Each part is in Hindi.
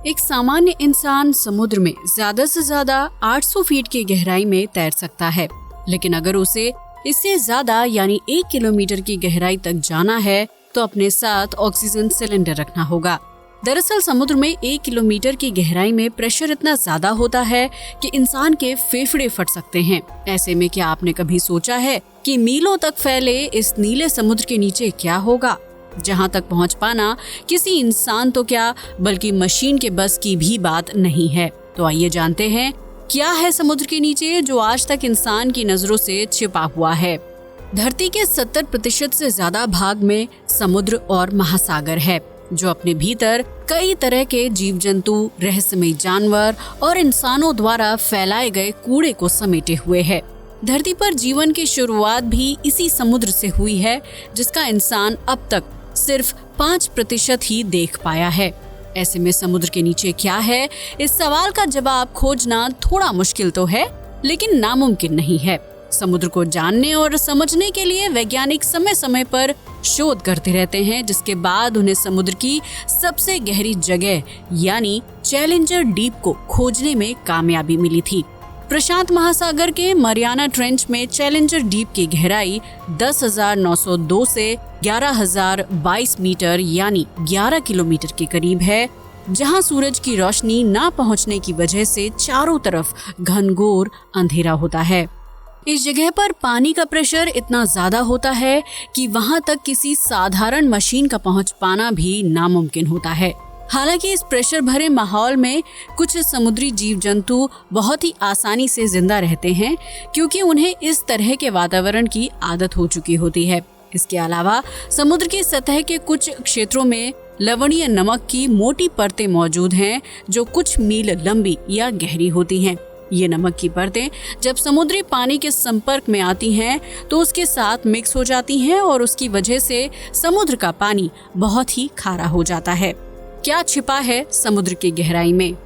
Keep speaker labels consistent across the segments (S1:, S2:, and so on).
S1: एक सामान्य इंसान समुद्र में ज्यादा से ज्यादा 800 फीट की गहराई में तैर सकता है, लेकिन अगर उसे इससे ज्यादा यानी 1 किलोमीटर की गहराई तक जाना है तो अपने साथ ऑक्सीजन सिलेंडर रखना होगा। दरअसल समुद्र में 1 किलोमीटर की गहराई में प्रेशर इतना ज्यादा होता है कि इंसान के फेफड़े फट सकते हैं। ऐसे में क्या आपने कभी सोचा है कि मीलों तक फैले इस नीले समुद्र के नीचे क्या होगा, जहां तक पहुंच पाना किसी इंसान तो क्या बल्कि मशीन के बस की भी बात नहीं है। तो आइए जानते हैं क्या है समुद्र के नीचे जो आज तक इंसान की नजरों से छिपा हुआ है। धरती के 70% से ज्यादा भाग में समुद्र और महासागर है, जो अपने भीतर कई तरह के जीव जंतु, रहस्यमयी जानवर और इंसानों द्वारा फैलाए गए कूड़े को समेटे हुए है। धरती पर जीवन की शुरुआत भी इसी समुद्र से हुई है, जिसका इंसान अब तक सिर्फ 5% ही देख पाया है। ऐसे में समुद्र के नीचे क्या है, इस सवाल का जवाब खोजना थोड़ा मुश्किल तो है, लेकिन नामुमकिन नहीं है। समुद्र को जानने और समझने के लिए वैज्ञानिक समय समय पर शोध करते रहते हैं, जिसके बाद उन्हें समुद्र की सबसे गहरी जगह यानी चैलेंजर डीप को खोजने में कामयाबी मिली थी। प्रशांत महासागर के मरियाना ट्रेंच में चैलेंजर डीप की गहराई 10,902 से 11,022 मीटर यानी 11 किलोमीटर के करीब है, जहां सूरज की रोशनी ना पहुंचने की वजह से चारों तरफ घनघोर अंधेरा होता है। इस जगह पर पानी का प्रेशर इतना ज्यादा होता है कि वहां तक किसी साधारण मशीन का पहुंच पाना भी नामुमकिन होता है। हालांकि इस प्रेशर भरे माहौल में कुछ समुद्री जीव जंतु बहुत ही आसानी से जिंदा रहते हैं, क्योंकि उन्हें इस तरह के वातावरण की आदत हो चुकी होती है। इसके अलावा समुद्र की सतह के कुछ क्षेत्रों में लवणीय नमक की मोटी परतें मौजूद हैं, जो कुछ मील लंबी या गहरी होती हैं। ये नमक की परतें जब समुद्री पानी के संपर्क में आती हैं तो उसके साथ मिक्स हो जाती हैं और उसकी वजह से समुद्र का पानी बहुत ही खारा हो जाता है। क्या छिपा है समुद्र की गहराई में?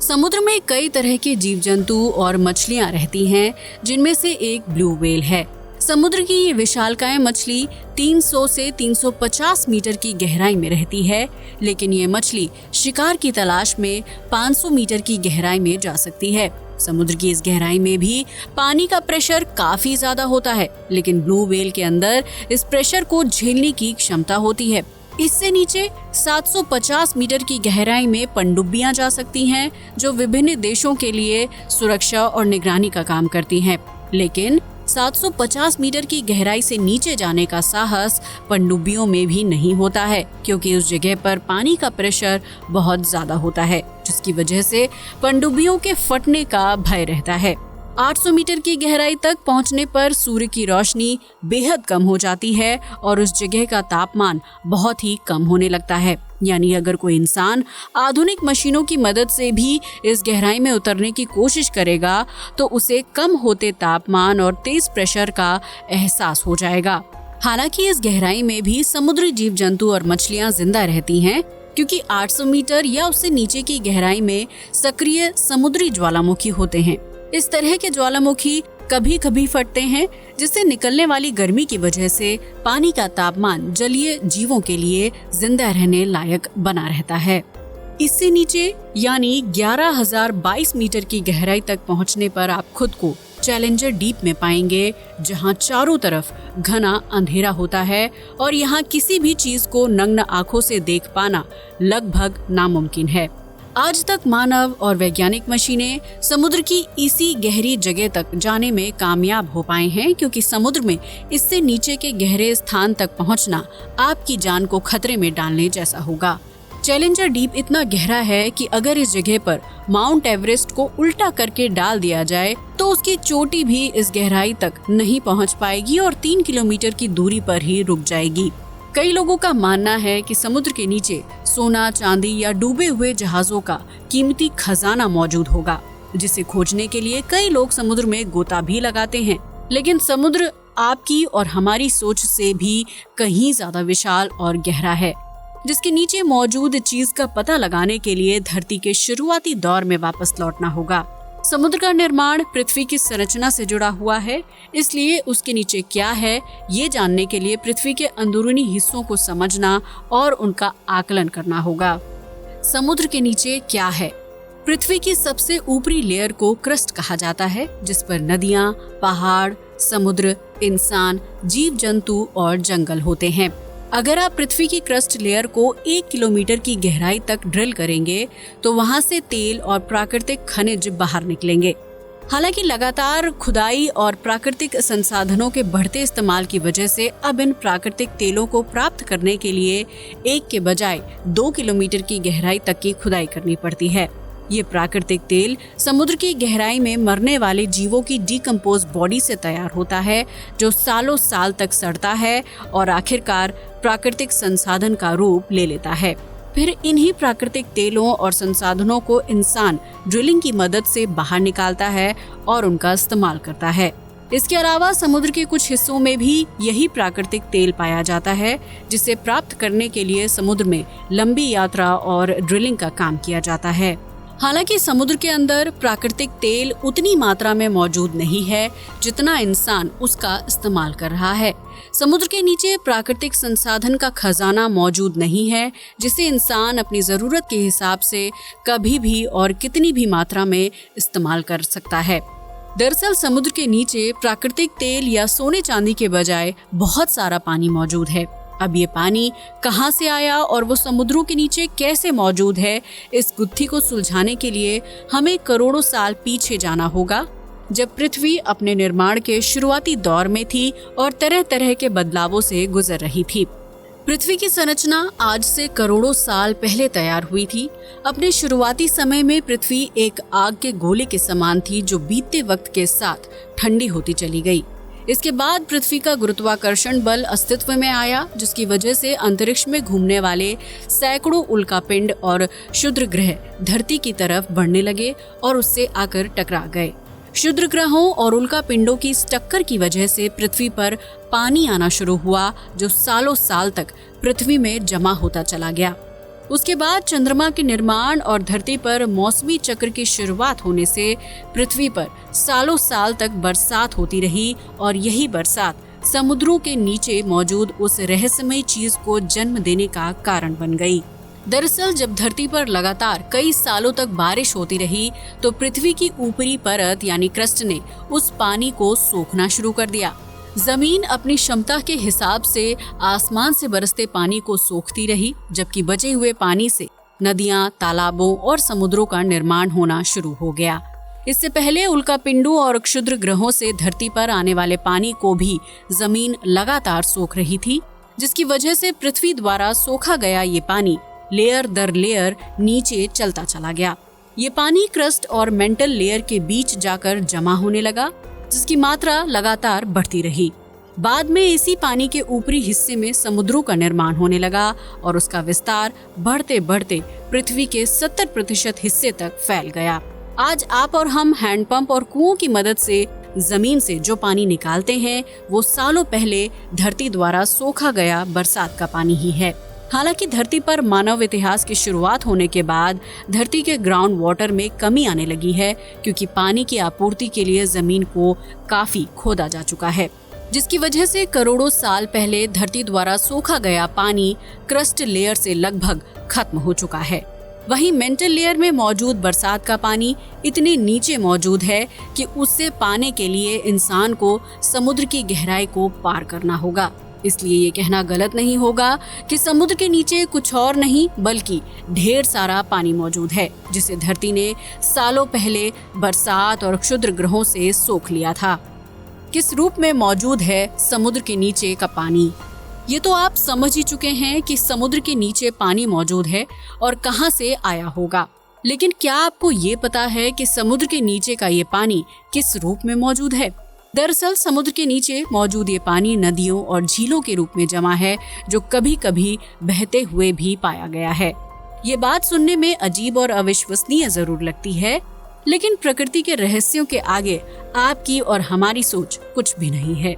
S1: समुद्र में कई तरह के जीव जंतु और मछलियां रहती हैं, जिनमें से एक ब्लू व्हेल है। समुद्र की ये विशालकाय मछली 300 से 350 मीटर की गहराई में रहती है, लेकिन ये मछली शिकार की तलाश में 500 मीटर की गहराई में जा सकती है। समुद्र की इस गहराई में भी पानी का प्रेशर काफी ज्यादा होता है, लेकिन ब्लू व्हेल के अंदर इस प्रेशर को झेलने की क्षमता होती है। इससे नीचे 750 मीटर की गहराई में पनडुब्बियां जा सकती हैं, जो विभिन्न देशों के लिए सुरक्षा और निगरानी का काम करती हैं। लेकिन 750 मीटर की गहराई से नीचे जाने का साहस पनडुब्बियों में भी नहीं होता है, क्योंकि उस जगह पर पानी का प्रेशर बहुत ज्यादा होता है, जिसकी वजह से पनडुब्बियों के फटने का भय रहता है। 800 मीटर की गहराई तक पहुंचने पर सूर्य की रोशनी बेहद कम हो जाती है और उस जगह का तापमान बहुत ही कम होने लगता है। यानी अगर कोई इंसान आधुनिक मशीनों की मदद से भी इस गहराई में उतरने की कोशिश करेगा तो उसे कम होते तापमान और तेज प्रेशर का एहसास हो जाएगा। हालांकि इस गहराई में भी समुद्री जीव जंतु और मछलियां जिंदा रहती हैं, क्योंकि 800 मीटर या उससे नीचे की गहराई में सक्रिय समुद्री ज्वालामुखी होते हैं। इस तरह के ज्वालामुखी कभी कभी फटते हैं, जिससे निकलने वाली गर्मी की वजह से पानी का तापमान जलीय जीवों के लिए जिंदा रहने लायक बना रहता है। इससे नीचे यानी 11,022 मीटर की गहराई तक पहुंचने पर आप खुद को चैलेंजर डीप में पाएंगे, जहां चारों तरफ घना अंधेरा होता है और यहां किसी भी चीज को नग्न आंखों से देख पाना लगभग नामुमकिन है। आज तक मानव और वैज्ञानिक मशीनें समुद्र की इसी गहरी जगह तक जाने में कामयाब हो पाए हैं, क्योंकि समुद्र में इससे नीचे के गहरे स्थान तक पहुंचना आपकी जान को खतरे में डालने जैसा होगा। चैलेंजर डीप इतना गहरा है कि अगर इस जगह पर माउंट एवरेस्ट को उल्टा करके डाल दिया जाए तो उसकी चोटी भी इस गहराई तक नहीं पहुंच पाएगी और 3 किलोमीटर की दूरी पर ही रुक जाएगी। कई लोगों का मानना है कि समुद्र के नीचे सोना, चांदी या डूबे हुए जहाजों का कीमती खजाना मौजूद होगा, जिसे खोजने के लिए कई लोग समुद्र में गोता भी लगाते हैं। लेकिन समुद्र आपकी और हमारी सोच से भी कहीं ज्यादा विशाल और गहरा है, जिसके नीचे मौजूद चीज का पता लगाने के लिए धरती के शुरुआती दौर में वापस लौटना होगा। समुद्र का निर्माण पृथ्वी की संरचना से जुड़ा हुआ है, इसलिए उसके नीचे क्या है ये जानने के लिए पृथ्वी के अंदरूनी हिस्सों को समझना और उनका आकलन करना होगा। समुद्र के नीचे क्या है। पृथ्वी की सबसे ऊपरी लेयर को क्रस्ट कहा जाता है, जिस पर नदियां, पहाड़, समुद्र, इंसान, जीव जंतु और जंगल होते हैं। अगर आप पृथ्वी की क्रस्ट लेयर को 1 किलोमीटर की गहराई तक ड्रिल करेंगे तो वहां से तेल और प्राकृतिक खनिज बाहर निकलेंगे। हालांकि लगातार खुदाई और प्राकृतिक संसाधनों के बढ़ते इस्तेमाल की वजह से अब इन प्राकृतिक तेलों को प्राप्त करने के लिए 1 के बजाय 2 किलोमीटर की गहराई तक की खुदाई करनी पड़ती है। ये प्राकृतिक तेल समुद्र की गहराई में मरने वाले जीवों की डिकम्पोज बॉडी से तैयार होता है, जो सालों साल तक सड़ता है और आखिरकार प्राकृतिक संसाधन का रूप ले लेता है। फिर इन्हीं प्राकृतिक तेलों और संसाधनों को इंसान ड्रिलिंग की मदद से बाहर निकालता है और उनका इस्तेमाल करता है। इसके अलावा समुद्र के कुछ हिस्सों में भी यही प्राकृतिक तेल पाया जाता है, जिसे प्राप्त करने के लिए समुद्र में लंबी यात्रा और ड्रिलिंग का काम किया जाता है। हालांकि समुद्र के अंदर प्राकृतिक तेल उतनी मात्रा में मौजूद नहीं है जितना इंसान उसका इस्तेमाल कर रहा है। समुद्र के नीचे प्राकृतिक संसाधन का खजाना मौजूद नहीं है, जिसे इंसान अपनी जरूरत के हिसाब से कभी भी और कितनी भी मात्रा में इस्तेमाल कर सकता है। दरअसल समुद्र के नीचे प्राकृतिक तेल या सोने चांदी के बजाय बहुत सारा पानी मौजूद है। अब ये पानी कहाँ से आया और वो समुद्रों के नीचे कैसे मौजूद है, इस गुत्थी को सुलझाने के लिए हमें करोड़ों साल पीछे जाना होगा, जब पृथ्वी अपने निर्माण के शुरुआती दौर में थी और तरह तरह के बदलावों से गुजर रही थी। पृथ्वी की संरचना आज से करोड़ों साल पहले तैयार हुई थी। अपने शुरुआती समय में पृथ्वी एक आग के गोले के समान थी, जो बीतते वक्त के साथ ठंडी होती चली गई। इसके बाद पृथ्वी का गुरुत्वाकर्षण बल अस्तित्व में आया, जिसकी वजह से अंतरिक्ष में घूमने वाले सैकड़ों उल्कापिंड और क्षुद्र ग्रह धरती की तरफ बढ़ने लगे और उससे आकर टकरा गए। क्षुद्र ग्रहों और उल्कापिंडों की इस टक्कर की वजह से पृथ्वी पर पानी आना शुरू हुआ, जो सालों साल तक पृथ्वी में जमा होता चला गया। उसके बाद चंद्रमा के निर्माण और धरती पर मौसमी चक्र की शुरुआत होने से पृथ्वी पर सालों साल तक बरसात होती रही और यही बरसात समुद्रों के नीचे मौजूद उस रहस्यमयी चीज को जन्म देने का कारण बन गई। दरअसल जब धरती पर लगातार कई सालों तक बारिश होती रही तो पृथ्वी की ऊपरी परत यानी क्रस्ट ने उस पानी को सोखना शुरू कर दिया। जमीन अपनी क्षमता के हिसाब से आसमान से बरसते पानी को सोखती रही, जबकि बचे हुए पानी से नदियां, तालाबों और समुद्रों का निर्माण होना शुरू हो गया। इससे पहले उल्कापिंडों और क्षुद्र ग्रहों से धरती पर आने वाले पानी को भी जमीन लगातार सोख रही थी, जिसकी वजह से पृथ्वी द्वारा सोखा गया ये पानी लेयर दर लेयर नीचे चलता चला गया। ये पानी क्रस्ट और मेंटल लेयर के बीच जाकर जमा होने लगा, जिसकी मात्रा लगातार बढ़ती रही। बाद में इसी पानी के ऊपरी हिस्से में समुद्रों का निर्माण होने लगा और उसका विस्तार बढ़ते बढ़ते पृथ्वी के 70% हिस्से तक फैल गया। आज आप और हम हैंडपंप और कुओं की मदद से जमीन से जो पानी निकालते हैं, वो सालों पहले धरती द्वारा सोखा गया बरसात का पानी ही है। हालांकि धरती पर मानव इतिहास की शुरुआत होने के बाद धरती के ग्राउंड वाटर में कमी आने लगी है, क्योंकि पानी की आपूर्ति के लिए जमीन को काफी खोदा जा चुका है, जिसकी वजह से करोड़ों साल पहले धरती द्वारा सोखा गया पानी क्रस्ट लेयर से लगभग खत्म हो चुका है। वहीं मेंटल लेयर में मौजूद बरसात का पानी इतने नीचे मौजूद है कि उससे पाने के लिए इंसान को समुद्र की गहराई को पार करना होगा। इसलिए ये कहना गलत नहीं होगा कि समुद्र के नीचे कुछ और नहीं बल्कि ढेर सारा पानी मौजूद है, जिसे धरती ने सालों पहले बरसात और क्षुद्र ग्रहों से सोख लिया था। किस रूप में मौजूद है समुद्र के नीचे का पानी, ये तो आप समझ ही चुके हैं कि समुद्र के नीचे पानी मौजूद है और कहां से आया होगा। लेकिन क्या आपको ये पता है कि समुद्र के नीचे का ये पानी किस रूप में मौजूद है? दरअसल समुद्र के नीचे मौजूद ये पानी नदियों और झीलों के रूप में जमा है, जो कभी कभी बहते हुए भी पाया गया है। ये बात सुनने में अजीब और अविश्वसनीय जरूर लगती है, लेकिन प्रकृति के रहस्यों के आगे आपकी और हमारी सोच कुछ भी नहीं है।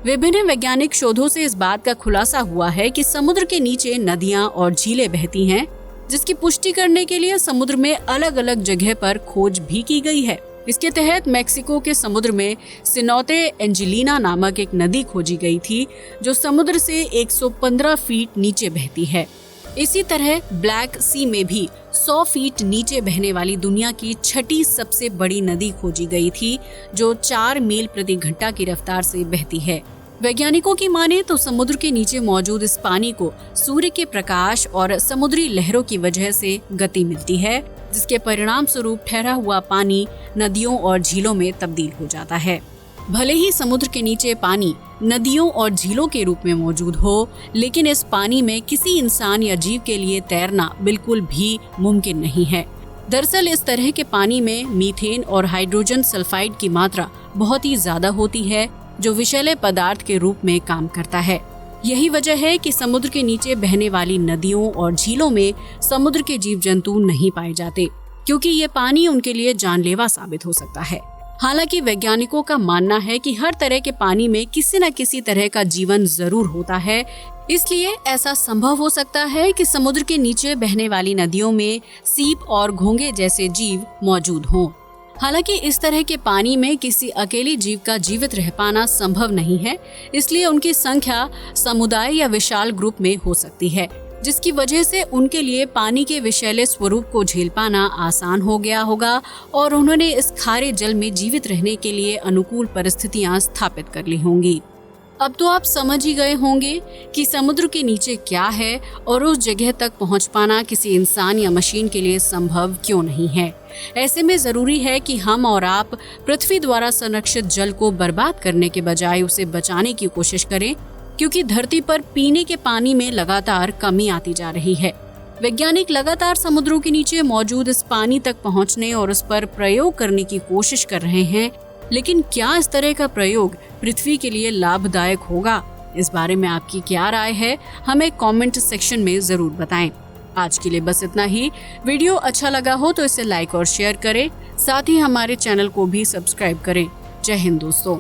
S1: विभिन्न वैज्ञानिक शोधों से इस बात का खुलासा हुआ है कि समुद्र के नीचे नदियां और झीलें बहती हैं, जिसकी पुष्टि करने के लिए समुद्र में अलग अलग जगह पर खोज भी की गई है। इसके तहत मेक्सिको के समुद्र में सिनोते एंजेलिना नामक एक नदी खोजी गई थी, जो समुद्र से 115 फीट नीचे बहती है। इसी तरह ब्लैक सी में भी 100 फीट नीचे बहने वाली दुनिया की छठी सबसे बड़ी नदी खोजी गई थी, जो 4 मील प्रति घंटा की रफ्तार से बहती है। वैज्ञानिकों की माने तो समुद्र के नीचे मौजूद इस पानी को सूर्य के प्रकाश और समुद्री लहरों की वजह से गति मिलती है, जिसके परिणाम स्वरूप ठहरा हुआ पानी नदियों और झीलों में तब्दील हो जाता है। भले ही समुद्र के नीचे पानी नदियों और झीलों के रूप में मौजूद हो, लेकिन इस पानी में किसी इंसान या जीव के लिए तैरना बिल्कुल भी मुमकिन नहीं है। दरअसल इस तरह के पानी में मीथेन और हाइड्रोजन सल्फाइड की मात्रा बहुत ही ज्यादा होती है, जो विषैले पदार्थ के रूप में काम करता है। यही वजह है कि समुद्र के नीचे बहने वाली नदियों और झीलों में समुद्र के जीव जंतु नहीं पाए जाते, क्योंकि ये पानी उनके लिए जानलेवा साबित हो सकता है। हालांकि वैज्ञानिकों का मानना है कि हर तरह के पानी में किसी न किसी तरह का जीवन जरूर होता है, इसलिए ऐसा संभव हो सकता है कि समुद्र के नीचे बहने वाली नदियों में सीप और घोंगे जैसे जीव मौजूद हों। हालांकि इस तरह के पानी में किसी अकेले जीव का जीवित रह पाना संभव नहीं है, इसलिए उनकी संख्या समुदाय या विशाल ग्रुप में हो सकती है, जिसकी वजह से उनके लिए पानी के विषैले स्वरूप को झेल पाना आसान हो गया होगा और उन्होंने इस खारे जल में जीवित रहने के लिए अनुकूल परिस्थितियां स्थापित कर ली होंगी। अब तो आप समझ ही गए होंगे कि समुद्र के नीचे क्या है और उस जगह तक पहुंच पाना किसी इंसान या मशीन के लिए संभव क्यों नहीं है। ऐसे में जरूरी है कि हम और आप पृथ्वी द्वारा संरक्षित जल को बर्बाद करने के बजाय उसे बचाने की कोशिश करें, क्योंकि धरती पर पीने के पानी में लगातार कमी आती जा रही है। वैज्ञानिक लगातार समुद्रों के नीचे मौजूद इस पानी तक पहुंचने और उस पर प्रयोग करने की कोशिश कर रहे हैं, लेकिन क्या इस तरह का प्रयोग पृथ्वी के लिए लाभदायक होगा? इस बारे में आपकी क्या राय है, हमें कमेंट सेक्शन में जरूर बताएं। आज के लिए बस इतना ही। वीडियो अच्छा लगा हो तो इसे लाइक और शेयर करें, साथ ही हमारे चैनल को भी सब्सक्राइब करें। जय हिंद दोस्तों।